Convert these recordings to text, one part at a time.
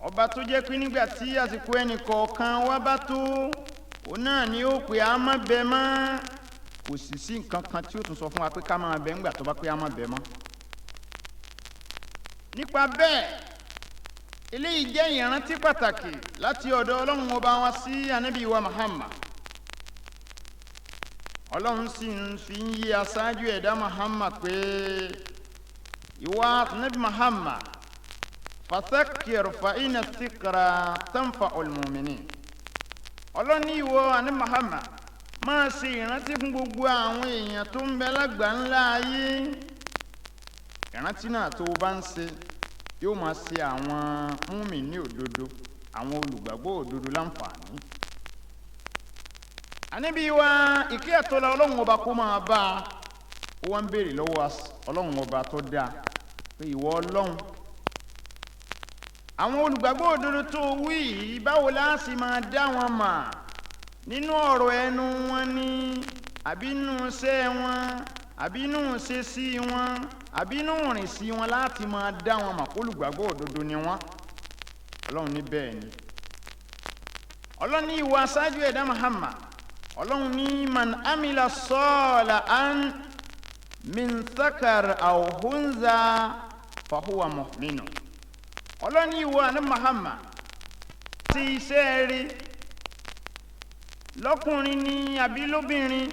ọba tó jẹ́ pé nígbà tí àsìkò ẹnì kọ̀ọ̀kan wá bá tó òun náà ni ó pè á má bẹ mọ́, kò sì sí nǹkan kan tí ó tún sọ fún wa pé ká máa bẹ ńgbà tó bá pé á má bẹ mọ́. nípa bẹ́ẹ̀ eléyìí jẹ́ ìrántí pàtàkì láti ọ̀dọ̀ ọlọ́run ọba wa sí ànábì wa Muhammad. ọlọ́run sì ń fi ń yí aṣáájú ẹ̀dá Muhammad pé ìwà ànábì Muhammad fatakir fa inna dhikra tanfa'ul mu'minin. ọlọ́run ní ìwọ ànábì Muhammad máa ṣe ìrántí fún gbogbo àwọn èèyàn tó ń bẹ lágbàńlá ayé. ìrántí náà tó bá ń ṣe yóò máa ṣe àwọn mùmínì òdodo, àwọn olùgbàgbọ́ òdodo láǹfààní. ànábì wa ìkẹ́ àtọ́lá ọlọ́run ọba kó máa bá a, ó wá ń béèrè lọ́wọ́ ọlọ́run ọba tó dáa pé ìwọ ọlọ́run, àwọn olùgbàgbọ́ òdodo tó wí yìí báwo la sì máa dá wọn mà? nínú ọ̀rọ̀ ẹnu wọn ni àbí nínú iṣẹ́ wọn àbí nínú ìṣesí wọn àbí nínú ìrìnsí wọn láti máa dá wọn mà kó olùgbàgbọ́ òdodo ni wọn? ọlọ́run ní bẹ́ẹ̀ ni. ọlọ́run ní ìwà aṣáájú ẹ̀dá Muhammad, ọlọ́run ní man amila salihan min dhakar aw unza fahuwa mu'min. ọlọ́run ní ìwà ní Muhammad ti iṣẹ́ rí lọ́kùnrin ni àbí lóbìnrin,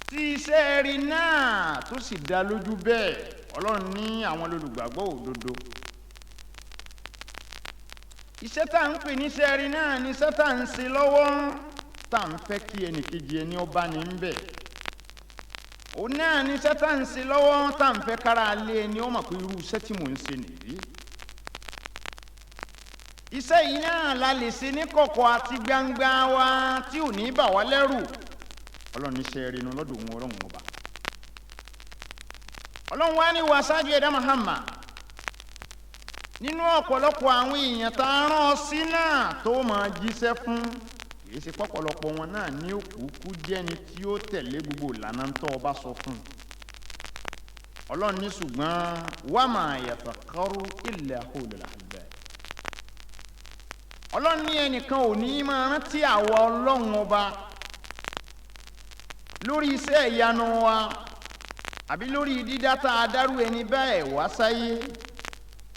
tí iṣẹ́ rí náà tó sì dá lójú bẹ́ẹ̀, ọlọ́run ní àwọn olùgbàgbọ́ òdodo. iṣẹ́ tá à ń pè ní iṣẹ́ rí náà ni iṣẹ́ tá à ń ṣe lọ́wọ́ tá à ń fẹ́ kí ẹnìkejì ẹni ọba ní ń bẹ̀. òun náà ni iṣẹ́ tá à ń ṣe lọ́wọ́ tá à ń fẹ́ kára lé ẹni ó mọ̀ pé irú iṣẹ́ tí mò ń ṣe nìyí. iṣẹ́ yìí náà la lè ṣe ní kọ̀kọ̀ àti gbangba wa tí ò ní bà wá lẹ́rù. ọlọ́run ní iṣẹ́ rí inú lọ́dọ̀ òun ọlọ́run ọba. ọlọ́run wá ní wa ṣáájú ẹ̀dá Muhammad, nínú ọ̀pọ̀lọpọ̀ àwọn èèyàn tá a rán ọ sí náà tó máa jíṣẹ́ fún, èyí ṣe pọ̀pọ̀lọpọ̀ wọn náà ní òkúkú jẹ́ni tí ó tẹ̀lé gbogbo ìlànà tó o bá sọ fún. ọlọ́run ní ṣùgbọ́n wa ma yatafakkaru illa ulul albab. ọlọ́run ní ẹnìkan ò ní máa rántí àwa ọlọ́run ọba lórí iṣẹ́ ìyanu wa àbí lórí dídá tá a dárú ẹni bẹ́ẹ̀ wá sáyé,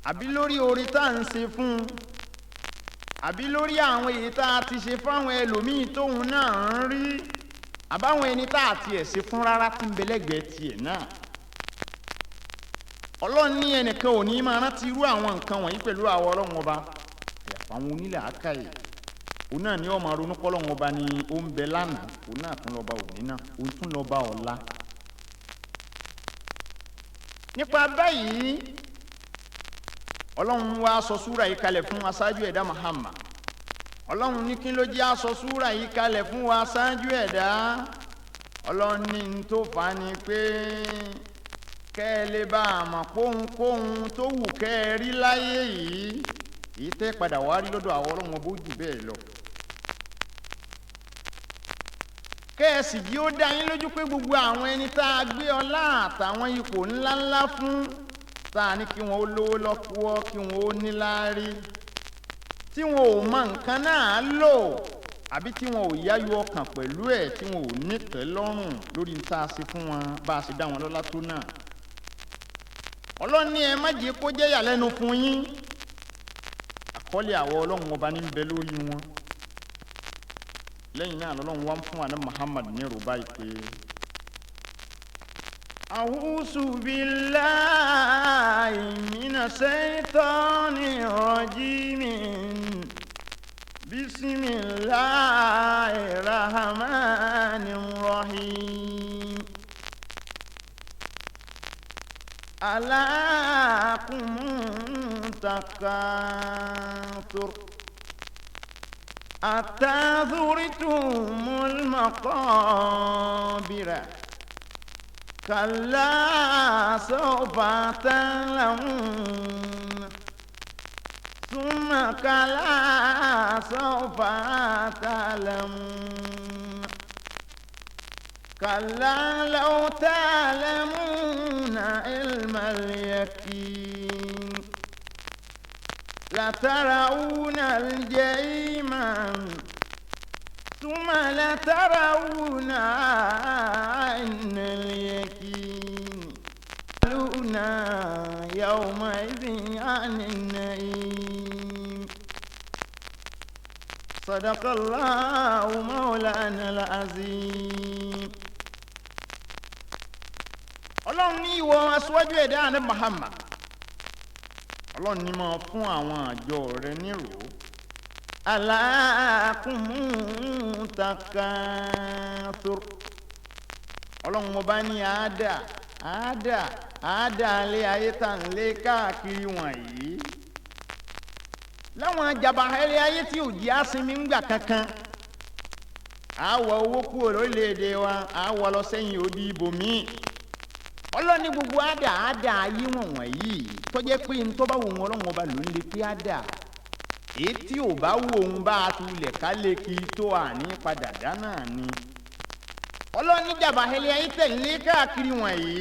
àbí lórí oore tá à ń ṣe fún un, àbí lórí àwọn èyí tá a ti ṣe fáwọn ẹlòmíì tóun náà ń rí, àbáwọn ẹni tá a tiẹ̀ ṣe fún rárá tí ń bẹ lẹ́gbẹ̀ẹ́ tiẹ̀ náà. ọlọ́run ní ẹnìkan ò ní máa rántí irú àwọn nǹkan wọ̀nyí pẹ̀lú àwọn ọlọ́run ọba àyàfà àwọn onílẹ̀ àákàyè. òun náà ni ó máa ronú pọ́lọ́run ọba ni ó ń bẹ lánàá, òun náà tún lọ́ba òní náà, òun tún lọ́ba ọ̀la. nípa báyìí ọlọ́run wá sọ súrà yìí kalẹ̀ fún aṣáájú ẹ̀dá Muhammad. ọlọ́run ní kí ló jẹ́ aṣọ súrà yìí kalẹ̀ fún wa aṣáájú ẹ̀dá? ọlọ́run ní n tó fà á ni pé kẹ́ ẹ lè bá a mọ̀ kóhunkóhun tó wù kẹ́ ẹ rí láyé yìí, èyí tẹ́ padà wá rí lọ́dọ̀ àwọn ọlọ́run ọba ó jù bẹ́ẹ̀ lọ. kẹ́ ẹ sì jí ó dá yín lójú pé gbogbo àwọn ẹni tá a gbé ọlá àtàwọn ipò ńláńlá fún, tá a ní kí wọn ó lówó lọ́wọ́, kí wọn ó níláárí, tí wọn ò mọ nǹkan náà lò, àbí tí wọn ò yáyọ ọkàn pẹ̀lú ẹ̀, tí wọn ò nítẹ́lọ́rùn lórí tá a ṣe fún wọn bá a ṣe dá wọn lọ́lá tó náà. ọlọ́run ní ẹ má jẹ́ kó jẹ́ ìyàlẹ́nu fún yín, àkọlé àwọ ọlọ́run ọba ní ń bẹ lórí wọn. lẹ́yìn náà lọ́lọ́run wá ń fún àná Muhammad ní rúbá ìpè a'udhu billahi minash shaitanir rajim bismillahir rahmanir rahim alakum takathur hatta zurtumul maqabira kalla sawfa ta'lamun thumma kalla sawfa ta'lamun kalla law ta'lamuna ilmal yaqin لترون الجحيم ثم لترون عين اليقين يسألون يومئذ عن النعيم صدق الله مولانا العظيم. Ọlọ́run ní ìwọ aṣíwájú ẹ̀dá Ànábì Muhammad, Ọlọ́run ní máa fún àwọn àjọ rẹ̀ nírò aláàkùnmù takathur. Ọlọ́run ọba ní àádá lé ayé tà ń lé káàkiri wọ̀nyí láwọn jàbáhẹ́rẹ́ ayé tí ò jẹ́ àsinmi ń gbà kankan. Àwọ̀ owó kúrò lórílẹ̀‐èdè wa, àwọ̀ lọ sẹ́yìn odi ibòmíì. Ọlọ́run ní gbogbo àdá ayé wọ̀nyí tó jẹ́ pé ní tó bá wù wọn Ọlọ́run ọba ló ń lè pé àdá èyí tí ò bá wù òun bá a tulẹ̀ ká lè kí tó àní padà dáná ni. Ọlọ́run ní jàbáhẹ́rẹ́ ayé tẹ̀ ń lé káàkiri wọ̀nyí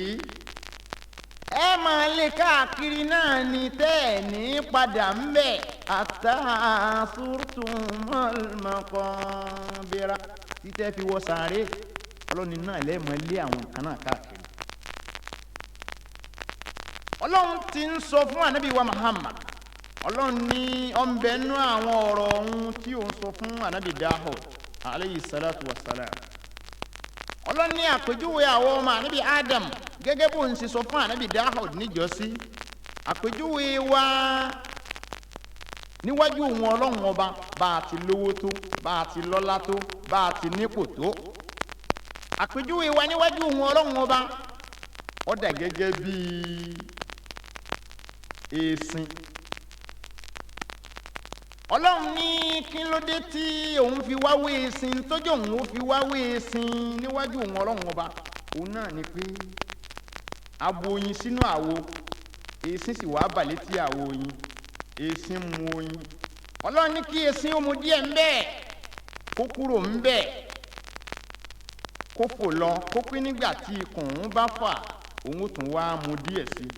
ẹ máa lé káàkiri náà ni tẹ́ ẹ̀ ní padà ń bẹ̀ àtàsùrùtùmọ̀l maqabira títẹ́ fi wọ sàárè. Ọlọ́run náà lẹ́ẹ̀mọ́ lé àwọn kan náà káàkiri. Ọlọ́run ti ń sọ fún ànábì wa Muhammad, Ọlọ́run ní ọ̀nbẹ́nu àwọn ọ̀rọ̀ ọ̀hún tí ó ń sọ fún ànábì Dawud alayhi salatu wa salam. Ọlọ́run ní àpèjúwe àwọn ọmọ ànábì Adam gẹ́gẹ́ bó ń ṣe sọ fún ànábì Dawud níjọ́sí. Àpèjúwe wa níwájú wọn Ọlọ́run ọba bá a ti lówó tó, bá a ti lọ́lá tó, bá a ti nípò tó. Àpèjúwe wa níwájú wọn Ọlọ́run ọba ó dà gẹ́gẹ́ bíi èsìn. Ọlọ́run ní kí ló dé tí òun fi wáwé èsìn tójú òun ó fi wáwé èsìn níwájú òun Ọlọ́run ọba. Òun náà ni pé abo oyin sínú àwo, èsìn sì wá bà létí àwo oyin, èsìn mu oyin. Ọlọ́run ní kí èsìn ó mu díẹ̀ ńbẹ̀ kó kúrò ńbẹ̀ kó fò lọ, kó pín nígbà tí ikùn òun bá fà òun ó tún wá mu díẹ̀ sí i.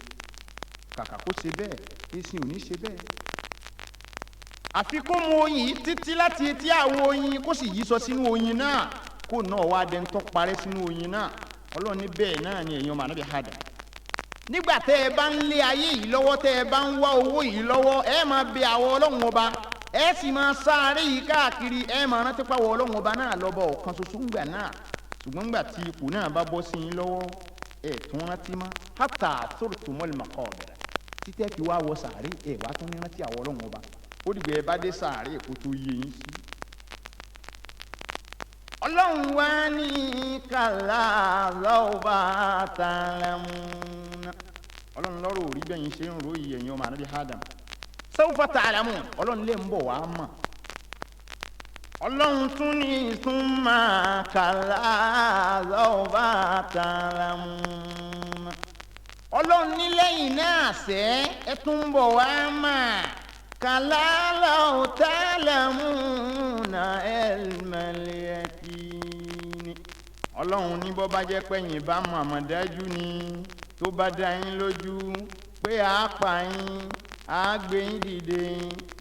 Kàkà kó ṣe bẹ́ẹ̀ èsìn ò ní ṣe bẹ́ẹ̀. Àfi kó mu oyin yìí títí láti etí àwo oyin kó sì yí sọ sínú oyin náà kó náà wá dẹni tó parẹ́ sínú oyin náà. Ọlọ́run ní bẹ́ẹ̀ náà ni èèyàn ọmọ ànábì Adam. Nígbà tẹ́ ẹ bá ń lé ayé yìí lọ́wọ́, tẹ́ ẹ bá ń wá owó yìí lọ́wọ́, ẹ máa bẹ àwọn Ọlọ́run ọba, ẹ sì máa sáré yìí káàkiri, ẹ máa rántí pàwọ́ Ọlọ́run ọba náà lọ́bọ̀ ọ̀kan ṣoṣo ńgbà náà. Ṣùgbọ́n ńgbà tí ipò náà bá bọ́ sí yín lọ́wọ́ ẹ tún rántí mọ́ hátà sórùtùmọ́lì maqabira títẹ́ fi wá wọ sàárè ẹ wá tún rántí àwọn Ọlọ́run ọba. Ó dìgbà ẹ bá dé sàárè kó tó yé yín sí. Ọlọ́run wá ní kàlá lọ́ọ̀bà ta'lamun. Ọlọ́run lọ́rọ̀ òrí bẹ́yìn ṣe ń ròyìn ẹ̀yin ọmọ ànábì Adam. Sawfa ta'lamun, Ọlọ́run lè ń bọ̀ wá mọ̀. Ọlọ́run tún ní thumma kàlá lọ́ọ̀bà ta'lamun. Ọlọ́run ní lẹ́yìn náà ṣẹ́ ẹ tún ń bọ̀ wá mọ̀. Kàlá law ta'lamuna ilmal yaqin. Ọlọ́run ní bọ́ bá jẹ́ pẹ́yìn bá mọ̀ àmọ̀dájú ni tó bá dá yín lójú pé a pa yín, a gbé yín dìde,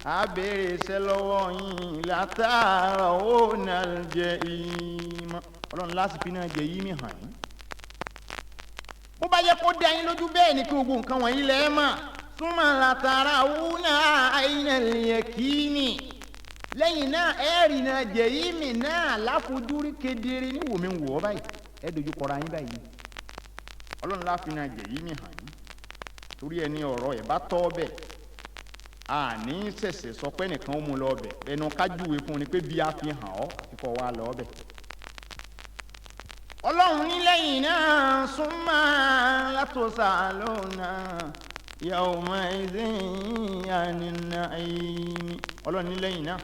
a béèrè iṣẹ́ lọ́wọ́ yín latarawunal jahim. Ọlọ́run lásìkò náà jẹ́ yí mi hàn yín. Bó bá jẹ́ kó dá yín lójú bẹ́ẹ̀ ni kí gbogbo nǹkan wọ̀nyí lẹ́ẹ̀ mọ̀. Thumma latarawuna aynal yaqini. Lẹ́yìn náà ẹ̀rì náà jẹ̀yìmì náà láfojúrí kedere ní wòmí wọ̀ ọ́ báyìí ẹ dojú kọra yín báyìí. Ọlọ́run láàfin náà jẹ̀yìmì hàn yín torí ẹni ọ̀rọ̀ ẹ̀ bá tọ́ bẹ̀ àní ṣẹ̀ṣẹ̀ sọ pé nìkan ó mú lọ bẹ̀ ẹnu kájúwe fún ni pé bí a fi hàn ọ́ àfikọ́ wa lọ bẹ̀. Ọlọ́run ní lẹ́yìn náà summa latusaluna yawma idhin anin na'im. Ọlọ́run ní lẹ́yìn náà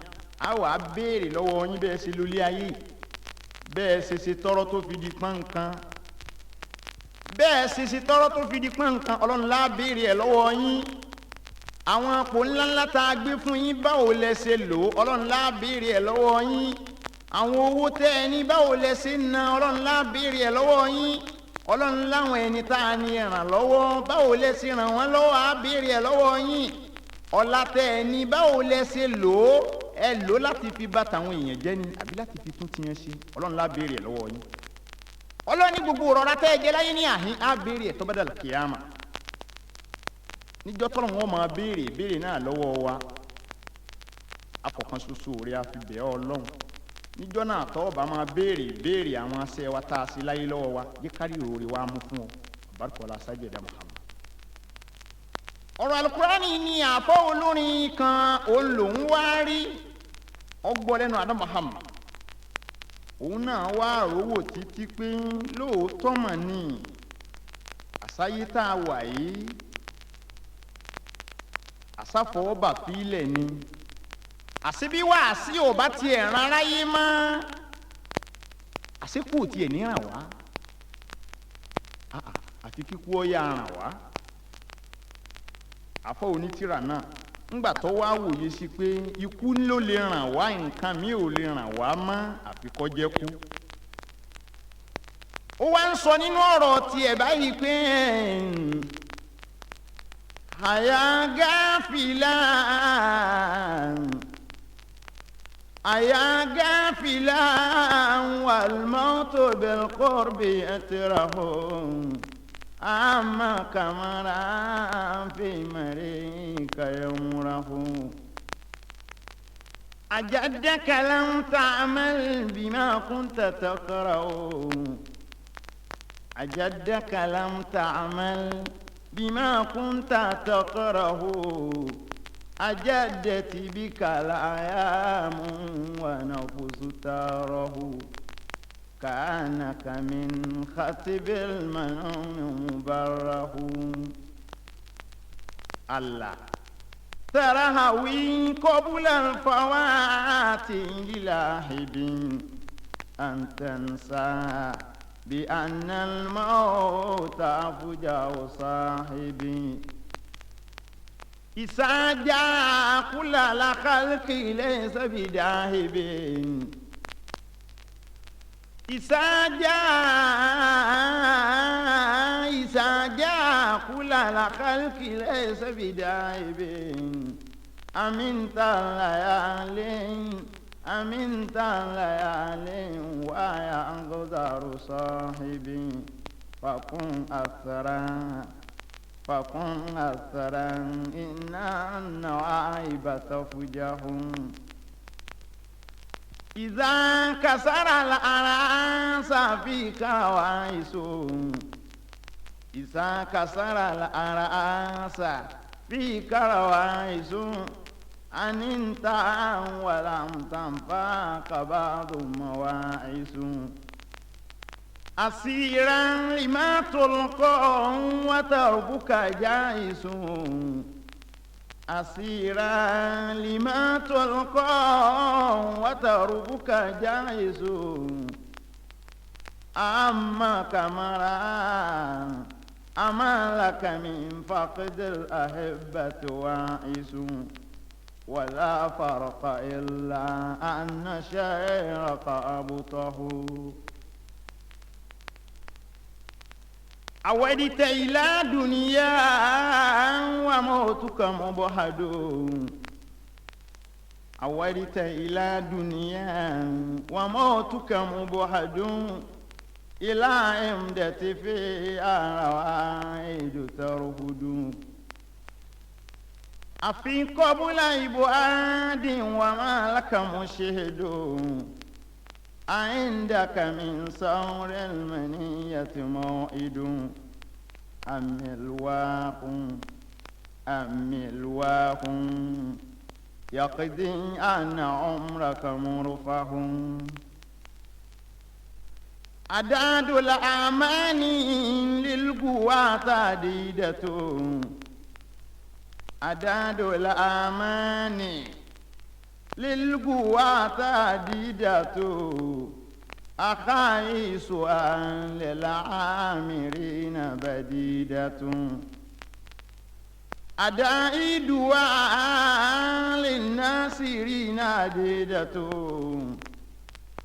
a wà á béèrè lọ́wọ́ yín bẹ́ẹ̀ ṣe lólé ayé, bẹ́ẹ̀ ṣe ṣe tọrọ tó fi di pọ́nkan, bẹ́ẹ̀ ṣe ṣe tọrọ tó fi di pọ́nkan. Ọlọ́run lá béèrè ẹ̀ lọ́wọ́ yín. Àwọn àpò ńláńlá tá a gbé fún yín báwo lẹ ṣe lò ó, Ọlọ́run lá béèrè ẹ̀ lọ́wọ́ yín. Àwọn owó tẹ́ ẹ ní báwo lẹ ṣe ń ná, Ọlọ́run lá béèrè ẹ̀ lọ́wọ́ yín. Ọlọ́run láwọn ẹni tá a ní ràn lọ́wọ́ báwo lẹ ṣe ràn wọ́n lọ́wọ́ á béèrè ẹ̀ lọ́wọ́ yín. ọlá tẹ́ ẹ ní báwo lẹ ṣe lò ó, ẹ lò ó láti fi bá tàwọn èèyàn jẹ́ ni àbí láti fi tún tiyan ṣe? ọlọ́run lá béèrè ẹ̀ lọ́wọ́ yín. ọlọ́run ní gbogbo ọ̀rọ̀ tẹ́ ẹ jẹ láyé ní àhín á béèrè ẹ̀ tó bá dàlù kíyámà. níjọ́ tọ́lọ́run wọn máa béèrè náà lọ́wọ́ wa, afọ̀kan ṣoṣo rẹ̀ á fi bẹ̀ ọ́ ọlọ́run. níjọ́ náà tọ́wọ́ bá máa béèrè àwọn aṣẹ́ wa tá a ṣe láyé lọ́wọ́ wa, jẹ́ kárí òòrè wa mú fún ọ. àbárkọ́lá sájẹ̀dá Muhammad. ọ̀rọ̀ alukurani ni àfọ́ olórin kan òun lòún wá rí ọgbọ́n lẹ́nu Adam Muhammad. òun náà wá rówó títí pé lóòótọ́ mà ní àsáyé tá a wà yìí àsáfọwọ́bà fílẹ̀ ni, àṣebí wàásí ò bá tiẹ̀ rán aráyé mọ́, àṣekú ò tiẹ̀ ní ràn wá, àfi kíkú ó yá ràn wá. àfọ onítìrà náà ńgbà tó wá wòye sí pé ikú ló lè ràn wá, nǹkan mi ò lè ràn wá mọ́ àfi kó jẹ́ kú. ó wá ń sọ nínú ọ̀rọ̀ tiẹ̀ báyìí pé àyà gáfìlà wàlmọ́tò bẹ̀lkọ́rbì ẹ̀tẹ̀ràhùn. أما كمرا في مريك يمره أجدك لم تعمل بما كنت تقرأ، أجدك لم تعمل بما كنت تقرأ، أجدت بك الأيام ونفس تاره، كأنك من خطب المنون مبره. الله ترهوي قبل الفوات للاهب أن تنسى بأن الموت أفجع صاحبي، إذا جاء كل الخلق ليس بداهب، إذا جاء كل الخلق ليس بداعب، أمنت الليالي وينقدر صاحبي، فكن أثرا إن النوائب تفجه، إذا كسر الأراس فيك وعيس، إذا كسر الأراس فيك وعيس، أن انت ولم تنفعك بعض مواعيس، أسيرا لما تلقى وتربك جائس، أسيرا لما تلقى وتربك جائز، أما كمرا أما لك من فقد الأحبة واعس، ولا فرق إلا أن شيرك أبطه. أودت إلى دنيا وموتك مبهد، أودت إلى دنيا وموتك مبهد، إلى عمدة في الروائد ترهد، أفي قبل إبعاد وما لك مشهد، عندك من صور المنية موعد، أم الواق يقضي أن عمرك مرفه، أداد الأماني للقوات عديدة، أداد الأماني للقوات عديدة، أخايس أن للعامرين بديدة، أدائد للناصرين عديدة،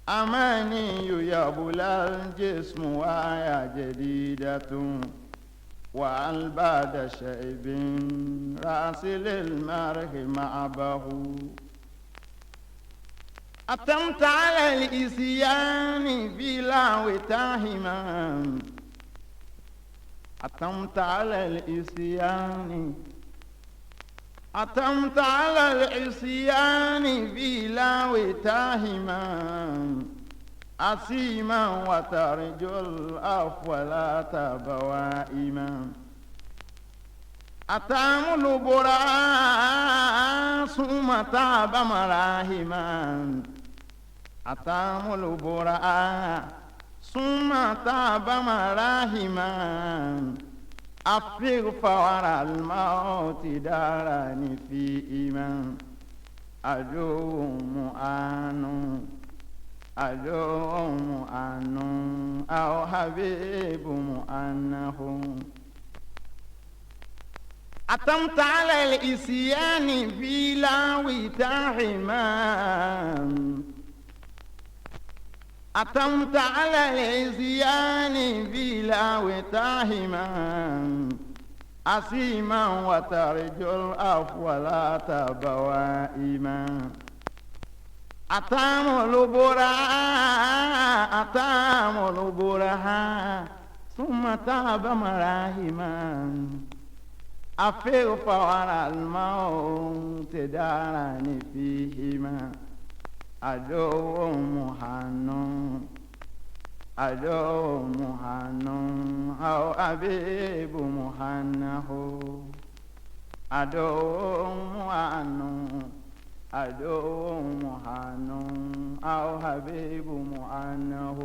أماني يبلى الجسم ويا جديدة، وهل بعد شيب راسل المرء معبه أتمت على الإسيان بلا وتاهما أتمت على الإسيان أتمت على العصيان بلا وتاهما أسيما وترجو العفو لا تبوائما أتامل براء ثم تاب مراهما أتامل براء ثم تاب مراهما أفرغ فور الموت دارني في إيمان أدعو مؤان أدعو مؤان أو حبيب مؤنه أتمت على الإسيان في لاوي تاحمان أتمت على العصيان بلا وتاهما أسيما وترجو العفو لا تبوائما أتامل برها ثم تاب مراهما أفر فور الموت دارني فيهما أدعو محنون أدعو محنون أو أبيب محنه أدعو محنون أدعو محنون أو حبيب محنه